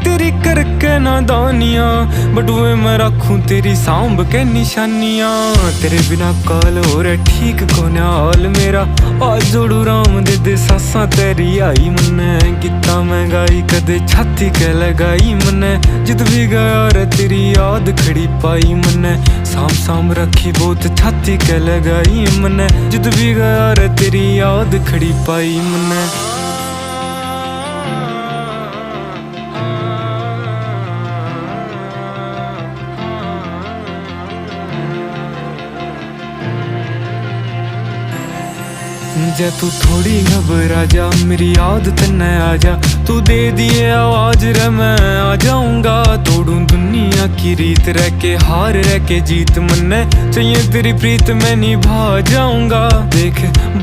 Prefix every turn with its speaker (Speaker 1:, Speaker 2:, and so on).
Speaker 1: तेरी करके नादानियां, बटुए मैं रखूं तेरी सांभ के निशानियां। तेरे बिना काल हो रहा ठीक कोने हाल मेरा, आज जोड़ू राम दे सासा तेरी आई मन्ने। कितना महंगाई कदे छाती के लगाई मन्ने, जित भी गया रे तेरी याद खड़ी पाई मन्ने। साम साम रखी बहुत छाती के लगाई मन्ने, जित भी गया रे तेरी याद खड़ी पाई मन्ने। जा तू थोड़ी घबरा जा, मेरी याद तन्ने आ जा। तू दे दिए आवाज रे मैं आ जाऊंगा, तोड़ू दुनिया की रीत रह के हार रह के जीत मन्ने। चाहिए तेरी प्रीत मैं निभा जाऊंगा। देख